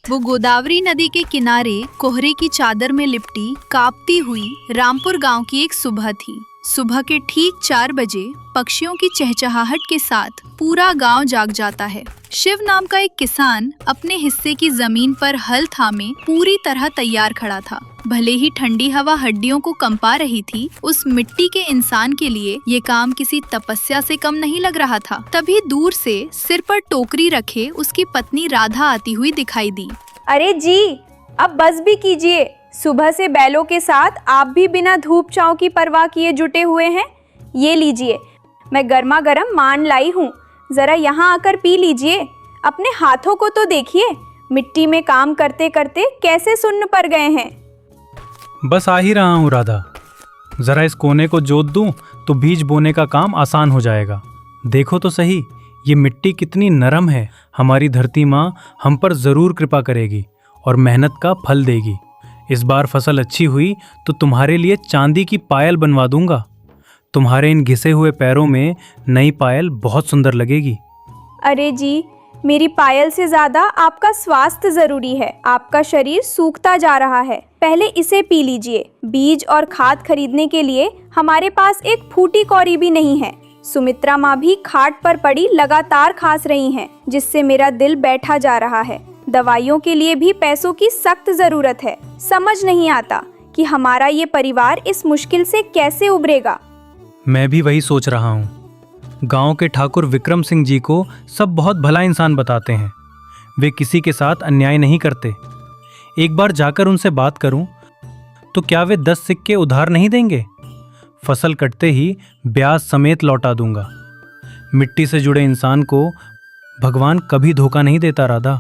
वो गोदावरी नदी के किनारे कोहरे की चादर में लिपटी कांपती हुई रामपुर गांव की एक सुबह थी। सुबह के ठीक 4 बजे पक्षियों की चहचहाहट के साथ पूरा गांव जाग जाता है। शिव नाम का एक किसान अपने हिस्से की जमीन पर हल थामे पूरी तरह तैयार खड़ा था। भले ही ठंडी हवा हड्डियों को कंपा रही थी, उस मिट्टी के इंसान के लिए ये काम किसी तपस्या से कम नहीं लग रहा था। तभी दूर से सिर पर टोकरी रखे उसकी पत्नी राधा आती हुई दिखाई दी। अरे जी, अब बस भी कीजिए। सुबह से बैलों के साथ आप भी बिना धूप छांव की परवाह किए जुटे हुए हैं। ये लीजिए, मैं गर्मा गर्म मान लाई हूँ, जरा यहाँ आकर पी लीजिए। अपने हाथों को तो देखिए, मिट्टी में काम करते करते कैसे सुन्न पड़ गए हैं। बस आ ही रहा हूँ राधा, जरा इस कोने को जोत दूं तो बीज बोने का काम आसान हो जाएगा। देखो तो सही, ये मिट्टी कितनी नरम है। हमारी धरती माँ हम पर जरूर कृपा करेगी और मेहनत का फल देगी। इस बार फसल अच्छी हुई तो तुम्हारे लिए चांदी की पायल बनवा दूंगा। तुम्हारे इन घिसे हुए पैरों में नई पायल बहुत सुंदर लगेगी। अरे जी, मेरी पायल से ज्यादा आपका स्वास्थ्य जरूरी है। आपका शरीर सूखता जा रहा है, पहले इसे पी लीजिए। बीज और खाद खरीदने के लिए हमारे पास एक फूटी कौड़ी भी नहीं है। सुमित्रा माँ भी खाट पर पड़ी लगातार खांस रही हैं, जिससे मेरा दिल बैठा जा रहा है। दवाइयों के लिए भी पैसों की सख्त जरूरत है। समझ नहीं आता कि हमारा ये परिवार इस मुश्किल से कैसे उबरेगा। मैं भी वही सोच रहा हूँ। गांव के ठाकुर विक्रम सिंह जी को सब बहुत भला इंसान बताते हैं। वे किसी के साथ अन्याय नहीं करते। एक बार जाकर उनसे बात करूं तो क्या वे 10 सिक्के उधार नहीं देंगे? फसल कटते ही ब्याज समेत लौटा दूंगा। मिट्टी से जुड़े इंसान को भगवान कभी धोखा नहीं देता राधा।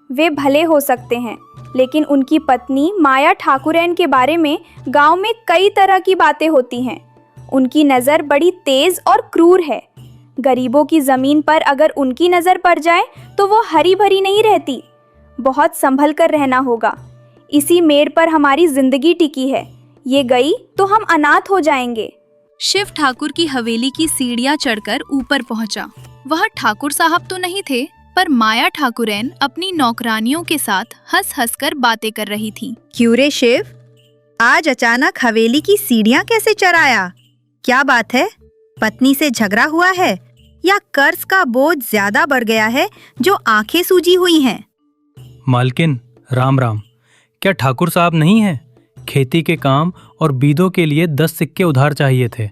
वे भले हो सकते हैं, लेकिन उनकी पत्नी माया ठाकुरैन के बारे में गांव में कई तरह की बातें होती हैं। उनकी नज़र बड़ी तेज और क्रूर है। गरीबों की ज़मीन पर अगर उनकी नज़र पड़ जाए तो वो हरी भरी नहीं रहती। बहुत संभल कर रहना होगा। इसी मेड़ पर हमारी जिंदगी टिकी है। ये गई तो हम अनाथ हो जाएंगे। शिव ठाकुर की हवेली की सीढ़ियां चढ़कर ऊपर पहुंचा। वह ठाकुर साहब तो नहीं थे, पर माया ठाकुरैन अपनी नौकरानियों के साथ हंस हंस कर बातें कर रही थीं। क्यों रे शिव, आज अचानक हवेली की सीढ़ियां कैसे चढ़ आया? क्या बात है? पत्नी से झगड़ा हुआ है या कर्ज का बोझ ज्यादा बढ़ गया है जो आंखें सूजी हुई हैं? मालकिन राम राम, क्या ठाकुर साहब नहीं है? खेती के काम और बीदों के लिए 10 सिक्के उधार चाहिए थे।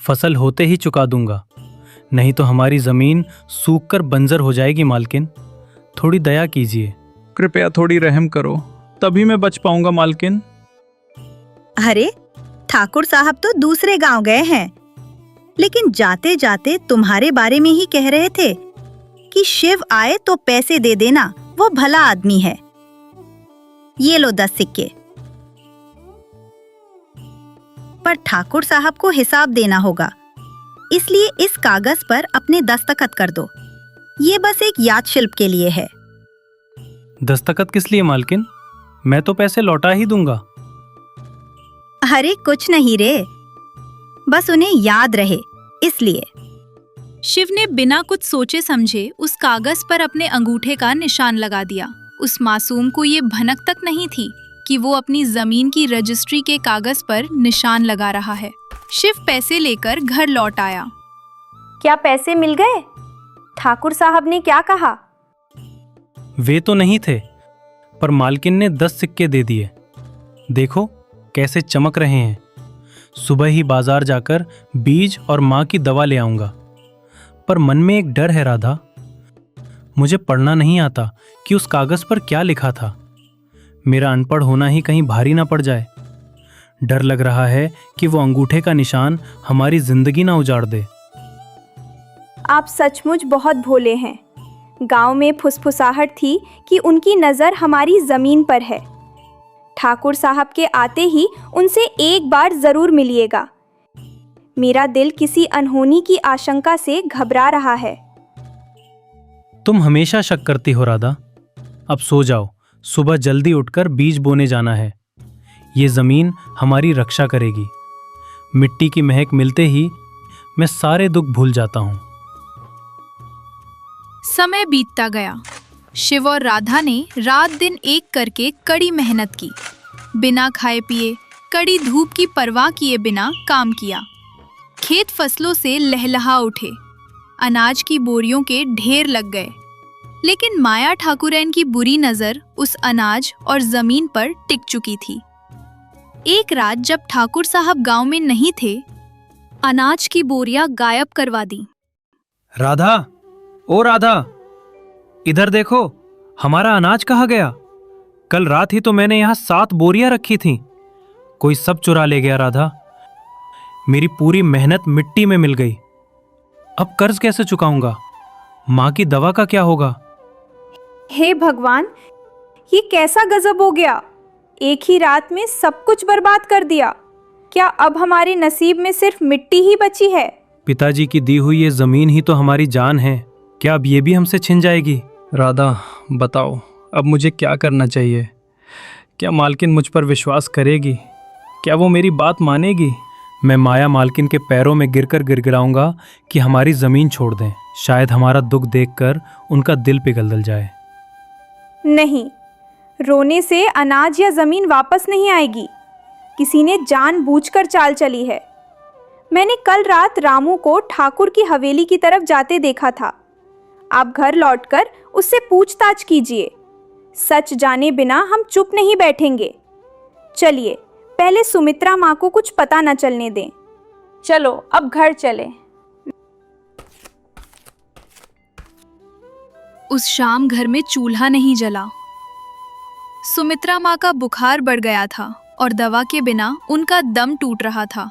फसल होते ही चुका दूंगा, नहीं तो हमारी जमीन सूखकर बंजर हो जाएगी। मालकिन, थोड़ी दया कीजिए, कृपया थोड़ी रहम करो, तभी मैं बच पाऊंगा मालकिन। अरे, ठाकुर साहब तो दूसरे गांव गए हैं, लेकिन जाते जाते तुम्हारे बारे में ही कह रहे थे कि शिव आए तो पैसे दे देना, वो भला आदमी है। ये लो 10 सिक्के। पर ठाकुर साहब को हिसाब देना होगा, इसलिए इस कागज पर अपने दस्तखत कर दो। ये बस एक याद शिल्प के लिए है। दस्तखत किस लिए मालकिन? मैं तो पैसे लौटा ही दूंगा। अरे कुछ नहीं रे, बस उन्हें याद रहे इसलिए। शिव ने बिना कुछ सोचे समझे उस कागज पर अपने अंगूठे का निशान लगा दिया। उस मासूम को ये भनक तक नहीं थी कि वो अपनी जमीन की रजिस्ट्री के कागज पर निशान लगा रहा है। शिव पैसे लेकर घर लौट आया। क्या पैसे मिल गए? ठाकुर साहब ने क्या कहा? वे तो नहीं थे, पर मालकिन ने 10 सिक्के दे दिए। देखो कैसे चमक रहे हैं। सुबह ही बाजार जाकर बीज और माँ की दवा ले आऊंगा। पर मन में एक डर है राधा, मुझे पढ़ना नहीं आता कि उस कागज पर क्या लिखा था। मेरा अनपढ़ होना ही कहीं भारी ना पड़ जाए। डर लग रहा है कि वो अंगूठे का निशान हमारी जिंदगी ना उजाड़ दे। आप सचमुच बहुत भोले हैं। गांव में फुसफुसाहट थी कि उनकी नज़र हमारी ज़मीन पर है। ठाकुर साहब के आते ही उनसे एक बार ज़रूर मिलिएगा। मेरा दिल किसी अनहोनी की आशंका से घबरा रहा है। तुम हमेशा शक करती हो राधा। अब सो जाओ, सुबह जल्दी उठकर बीज बोने जाना है। ये जमीन हमारी रक्षा करेगी। मिट्टी की महक मिलते ही मैं सारे दुख भूल जाता हूँ। समय बीतता गया। शिव और राधा ने रात दिन एक करके कड़ी मेहनत की। बिना खाए पिए, कड़ी धूप की परवाह किए बिना काम किया। खेत फसलों से लहलहा उठे। अनाज की बोरियों के ढेर लग गए। लेकिन माया ठाकुरैन की बुरी नजर उस अनाज और जमीन पर टिक चुकी थी। एक रात जब ठाकुर साहब गांव में नहीं थे, अनाज की बोरियां गायब करवा दी। राधा, ओ राधा, इधर देखो, हमारा अनाज कहाँ गया? कल रात ही तो मैंने यहाँ 7 बोरियां रखी थीं। कोई सब चुरा ले गया राधा। मेरी पूरी मेहनत मिट्टी में मिल गई। अब कर्ज कैसे चुकाऊंगा? माँ की दवा का क्या होगा? हे भगवान, ये कैसा गजब हो गया। एक ही रात में सब कुछ बर्बाद कर दिया। क्या अब हमारे नसीब में सिर्फ मिट्टी ही बची है? पिताजी की दी हुई ये जमीन ही तो हमारी जान है। क्या अब ये भी हमसे छिन जाएगी? राधा, बताओ अब मुझे क्या करना चाहिए? क्या मालकिन मुझ पर विश्वास करेगी? क्या वो मेरी बात मानेगी? मैं माया मालकिन के पैरों में गिरकर गिड़गिड़ाऊंगा कि हमारी ज़मीन छोड़ दें। शायद हमारा दुख देखकर उनका दिल पिघल जाए। नहीं, रोने से अनाज या जमीन वापस नहीं आएगी। किसी ने जानबूझकर चाल चली है। मैंने कल रात रामू को ठाकुर की हवेली की तरफ जाते देखा था। आप घर लौटकर उससे पूछताछ कीजिए। सच जाने बिना हम चुप नहीं बैठेंगे। चलिए, पहले सुमित्रा माँ को कुछ पता न चलने दें। चलो अब घर चलें। उस शाम घर में चूल्हा नहीं जला। सुमित्रा माँ का बुखार बढ़ गया था और दवा के बिना उनका दम टूट रहा था।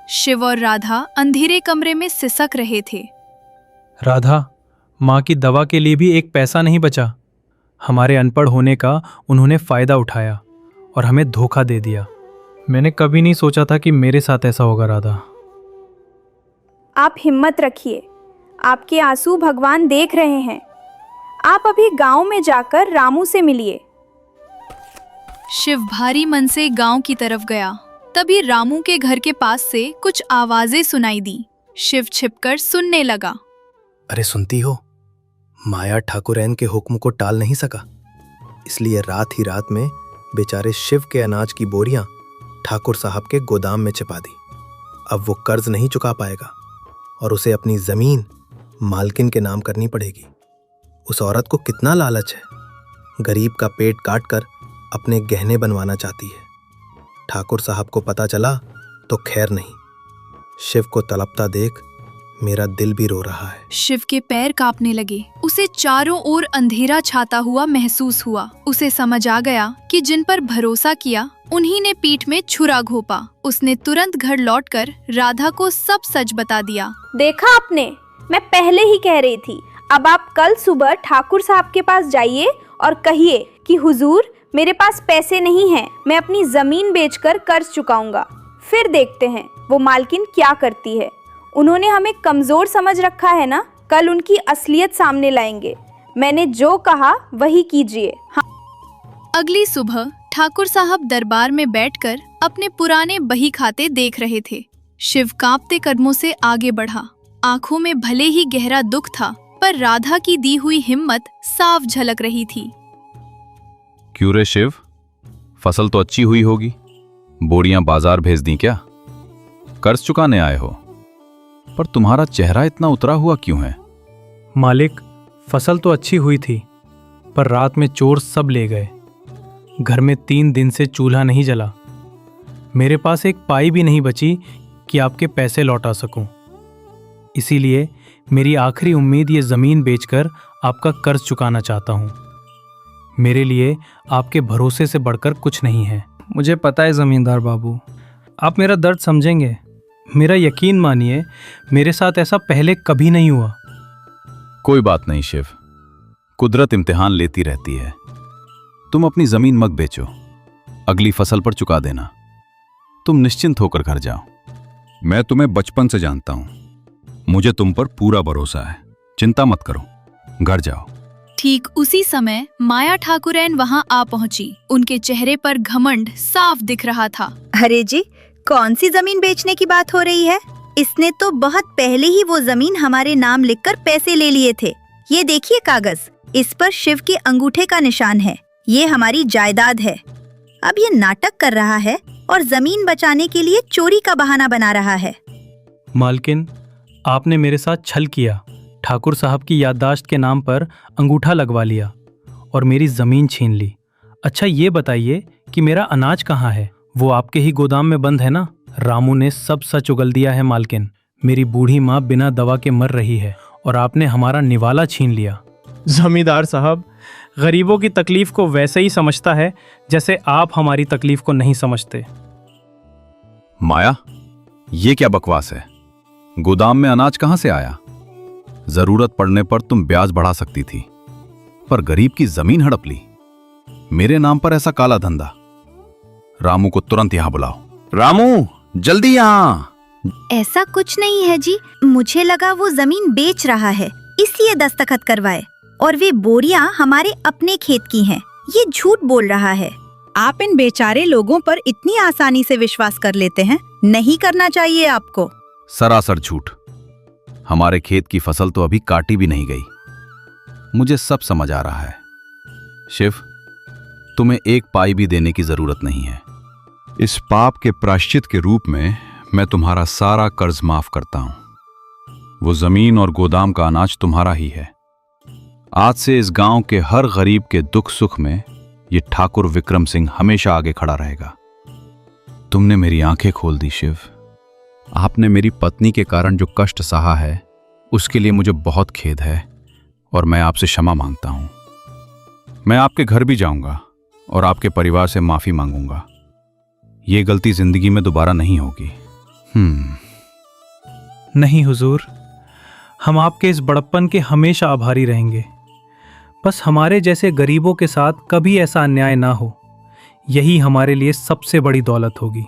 शिव और राधा अंधेरे कमरे में सिसक रहे थे। राधा, माँ की दवा के लिए भी एक पैसा नहीं बचा। हमारे अनपढ़ होने का उन्होंने फ़ायदा उठाया और हमें धोखा दे दिया। मैंने कभी नहीं सोचा था कि मेरे साथ ऐसा होगा राधा। आप हिम्मत रखिए। आपके आंसू भगवान देख रहे हैं। आप अभी गांव में जाकर रामू से मिलिए। शिव भारी मन से गांव की तरफ गया। तभी रामू के घर के पास से कुछ आवाजें सुनाई दी। शिव छिपकर सुनने लगा। अरे सुनती हो, माया ठाकुरैन के हुक्म को टाल नहीं सका, इसलिए रात ही रात में बेचारे शिव के अनाज की बोरियां ठाकुर साहब के गोदाम में छिपा दी। अब वो कर्ज नहीं चुका पाएगा और उसे अपनी जमीन मालकिन के नाम करनी पड़ेगी। उस औरत को कितना लालच है। गरीब का पेट काट कर अपने गहने बनवाना चाहती है। ठाकुर साहब को पता चला तो खैर नहीं। शिव को तड़पता देख मेरा दिल भी रो रहा है। शिव के पैर कांपने लगे। उसे चारों ओर अंधेरा छाता हुआ महसूस हुआ। उसे समझ आ गया कि जिन पर भरोसा किया उन्हीं ने पीठ में छुरा घोंपा। उसने तुरंत घर लौटकर राधा को सब सच बता दिया। देखा आपने, मैं पहले ही कह रही थी। अब आप कल सुबह ठाकुर साहब के पास जाइए और कहिए कि हुजूर, मेरे पास पैसे नहीं हैं, मैं अपनी जमीन बेचकर कर्ज चुकाऊंगा। फिर देखते हैं वो मालकिन क्या करती है। उन्होंने हमें कमजोर समझ रखा है ना। कल उनकी असलियत सामने लाएंगे। मैंने जो कहा वही कीजिए। हाँ। अगली सुबह ठाकुर साहब दरबार में बैठकर अपने पुराने बही खाते देख रहे थे। शिव कांपते कदमों से आगे बढ़ा। आंखों में भले ही गहरा दुख था, पर राधा की दी हुई हिम्मत साफ झलक रही थी। क्यों रे शिव, फसल तो अच्छी हुई होगी, बोरियां बाजार भेज दी क्या? कर्ज चुकाने आए हो? पर तुम्हारा चेहरा इतना उतरा हुआ क्यों है? मालिक, फसल तो अच्छी हुई थी, पर रात में चोर सब ले गए। घर में 3 दिन से चूल्हा नहीं जला। मेरे पास एक पाई भी नहीं बची कि आपके पैसे लौटा सकूं। इसीलिए मेरी आखिरी उम्मीद ये ज़मीन बेचकर आपका कर्ज चुकाना चाहता हूं। मेरे लिए आपके भरोसे से बढ़कर कुछ नहीं है। मुझे पता है ज़मींदार बाबू, आप मेरा दर्द समझेंगे। मेरा यकीन मानिए, मेरे साथ ऐसा पहले कभी नहीं हुआ। कोई बात नहीं शिव, कुदरत इम्तिहान लेती रहती है। तुम अपनी जमीन मत बेचो, अगली फसल पर चुका देना। तुम निश्चिंत होकर घर जाओ। मैं तुम्हें बचपन से जानता हूं, मुझे तुम पर पूरा भरोसा है। चिंता मत करो, घर जाओ। ठीक उसी समय माया ठाकुरैन वहां आ पहुंची। उनके चेहरे पर घमंड साफ दिख रहा था। अरे जी, कौन सी जमीन बेचने की बात हो रही है? इसने तो बहुत पहले ही वो जमीन हमारे नाम लिखकर पैसे ले लिए थे। ये देखिए कागज, इस पर शिव के अंगूठे का निशान है। ये हमारी जायदाद है। अब ये नाटक कर रहा है और जमीन बचाने के लिए चोरी का बहाना बना रहा है। मालकिन, आपने मेरे साथ छल किया। ठाकुर साहब की याददाश्त के नाम पर अंगूठा लगवा लिया और मेरी जमीन छीन ली। अच्छा ये बताइए कि मेरा अनाज कहाँ है? वो आपके ही गोदाम में बंद है ना? रामू ने सब सच उगल दिया है मालकिन। मेरी बूढ़ी माँ बिना दवा के मर रही है और आपने हमारा निवाला छीन लिया। जमींदार साहब गरीबों की तकलीफ को वैसे ही समझता है जैसे आप हमारी तकलीफ को नहीं समझते। माया, ये क्या बकवास है? गोदाम में अनाज कहां से आया? जरूरत पड़ने पर तुम ब्याज बढ़ा सकती थी, पर गरीब की जमीन हड़प ली। मेरे नाम पर ऐसा काला धंधा। रामू को तुरंत यहां बुलाओ। रामू, जल्दी यहां। ऐसा कुछ नहीं है जी, मुझे लगा वो जमीन बेच रहा है इसलिए दस्तखत करवाए। और वे बोरियां हमारे अपने खेत की हैं। ये झूठ बोल रहा है। आप इन बेचारे लोगों पर इतनी आसानी से विश्वास कर लेते हैं। नहीं करना चाहिए आपको। सरासर झूठ। हमारे खेत की फसल तो अभी काटी भी नहीं गई। मुझे सब समझ आ रहा है। शिव, तुम्हें एक पाई भी देने की जरूरत नहीं है। इस पाप के प्रायश्चित के रूप में मैं तुम्हारा सारा कर्ज माफ करता हूं। वो जमीन और गोदाम का अनाज तुम्हारा ही है। आज से इस गांव के हर गरीब के दुख सुख में ये ठाकुर विक्रम सिंह हमेशा आगे खड़ा रहेगा। तुमने मेरी आंखें खोल दी शिव। आपने मेरी पत्नी के कारण जो कष्ट सहा है उसके लिए मुझे बहुत खेद है और मैं आपसे क्षमा मांगता हूं। मैं आपके घर भी जाऊंगा और आपके परिवार से माफी मांगूंगा। ये गलती जिंदगी में दोबारा नहीं होगी। नहीं हुजूर, हम आपके इस बड़प्पन के हमेशा आभारी रहेंगे। बस हमारे जैसे गरीबों के साथ कभी ऐसा अन्याय ना हो, यही हमारे लिए सबसे बड़ी दौलत होगी।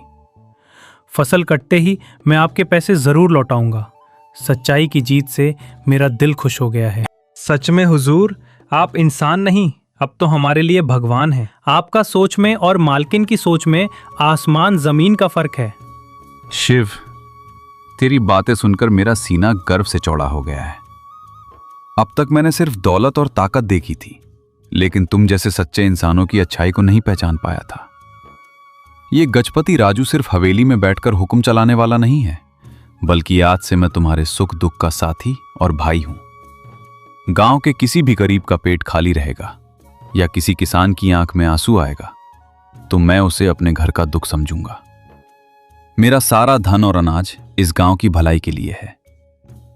फसल कटते ही मैं आपके पैसे जरूर लौटाऊंगा। सच्चाई की जीत से मेरा दिल खुश हो गया है। सच में हुजूर, आप इंसान नहीं, अब तो हमारे लिए भगवान हैं। आपका सोच में और मालकिन की सोच में आसमान जमीन का फर्क है। शिव, तेरी बातें सुनकर मेरा सीना गर्व से चौड़ा हो गया है। अब तक मैंने सिर्फ दौलत और ताकत देखी थी, लेकिन तुम जैसे सच्चे इंसानों की अच्छाई को नहीं पहचान पाया था। ये गजपति राजू सिर्फ हवेली में बैठकर हुक्म चलाने वाला नहीं है, बल्कि आज से मैं तुम्हारे सुख दुख का साथी और भाई हूं। गांव के किसी भी गरीब का पेट खाली रहेगा या किसी किसान की आंख में आंसू आएगा तो मैं उसे अपने घर का दुख समझूंगा। मेरा सारा धन और अनाज इस गांव की भलाई के लिए है।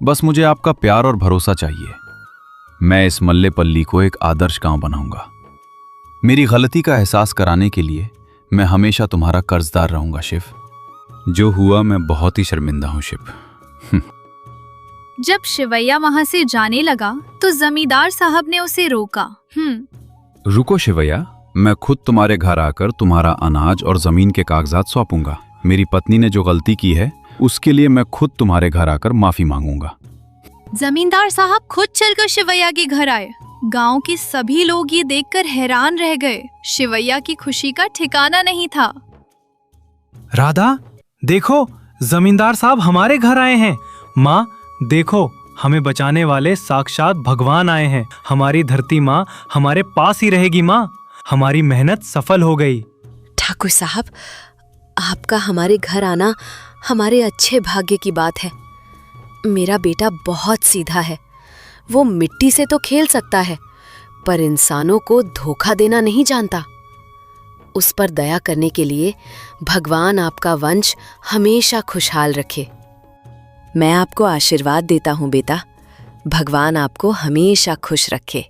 बस मुझे आपका प्यार और भरोसा चाहिए। मैं इस मल्लेपल्ली को एक आदर्श गांव बनाऊंगा। मेरी गलती का एहसास कराने के लिए मैं हमेशा तुम्हारा कर्जदार रहूंगा शिव। जो हुआ मैं बहुत ही शर्मिंदा हूं शिव। जब शिवैया वहां से जाने लगा तो जमींदार साहब ने उसे रोका। रुको शिवैया, मैं खुद तुम्हारे घर आकर तुम्हारा अनाज और जमीन के कागजात सौंपूंगा। मेरी पत्नी ने जो गलती की है उसके लिए मैं खुद तुम्हारे घर आकर माफी मांगूंगा। जमींदार साहब खुद चलकर शिवैया के घर आए। गांव के सभी लोग ये देखकर हैरान रह गए। शिवैया की खुशी का ठिकाना नहीं था। राधा, देखो, जमींदार साहब हमारे घर आए हैं। माँ देखो, हमें बचाने वाले साक्षात भगवान आए हैं। हमारी धरती माँ हमारे पास ही रहेगी। माँ, हमारी मेहनत सफल हो गई। ठाकुर साहब, आपका हमारे घर आना हमारे अच्छे भाग्य की बात है। मेरा बेटा बहुत सीधा है। वो मिट्टी से तो खेल सकता है, पर इंसानों को धोखा देना नहीं जानता। उस पर दया करने के लिए भगवान आपका वंश हमेशा खुशहाल रखे। मैं आपको आशीर्वाद देता हूँ बेटा। भगवान आपको हमेशा खुश रखे।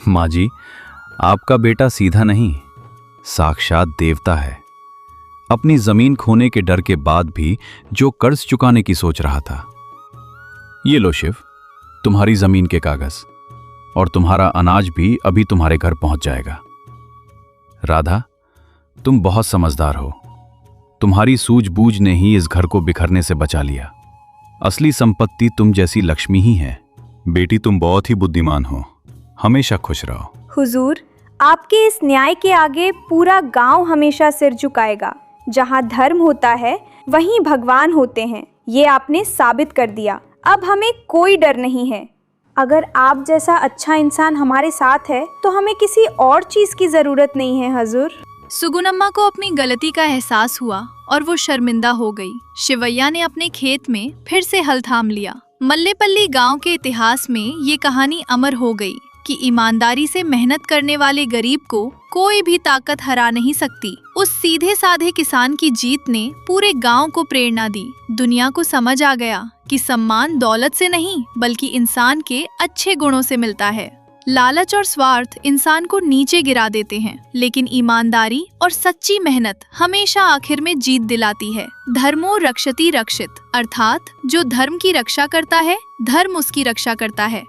माँ जी, आपका बेटा सीधा नहीं, साक्षात देवता है। अपनी जमीन खोने के डर के बाद भी जो कर्ज चुकाने की सोच रहा था। ये लो शिव, तुम्हारी जमीन के कागज, और तुम्हारा अनाज भी अभी तुम्हारे घर पहुंच जाएगा। राधा, तुम बहुत समझदार हो। तुम्हारी सूझबूझ ने ही इस घर को बिखरने से बचा लिया। असली संपत्ति तुम जैसी लक्ष्मी ही है। बेटी, तुम बहुत ही बुद्धिमान हो। हमेशा खुश रहो। हुजूर, आपके इस न्याय के आगे पूरा गांव हमेशा सिर झुकाएगा। जहां धर्म होता है वहीं भगवान होते हैं। ये आपने साबित कर दिया। अब हमें कोई डर नहीं है। अगर आप जैसा अच्छा इंसान हमारे साथ है तो हमें किसी और चीज की जरूरत नहीं है हजूर। सुगुनम्मा को अपनी गलती का एहसास हुआ और वो शर्मिंदा हो गई। शिवैया ने अपने खेत में फिर से हल थाम लिया। मल्लेपल्ली गांव के इतिहास में ये कहानी अमर हो गई कि ईमानदारी से मेहनत करने वाले गरीब को कोई भी ताकत हरा नहीं सकती। उस सीधे साधे किसान की जीत ने पूरे गांव को प्रेरणा दी। दुनिया को समझ आ गया कि सम्मान दौलत से नहीं बल्कि इंसान के अच्छे गुणों से मिलता है। लालच और स्वार्थ इंसान को नीचे गिरा देते हैं, लेकिन ईमानदारी और सच्ची मेहनत हमेशा आखिर में जीत दिलाती है। धर्मो रक्षति रक्षित, अर्थात जो धर्म की रक्षा करता है, धर्म उसकी रक्षा करता है।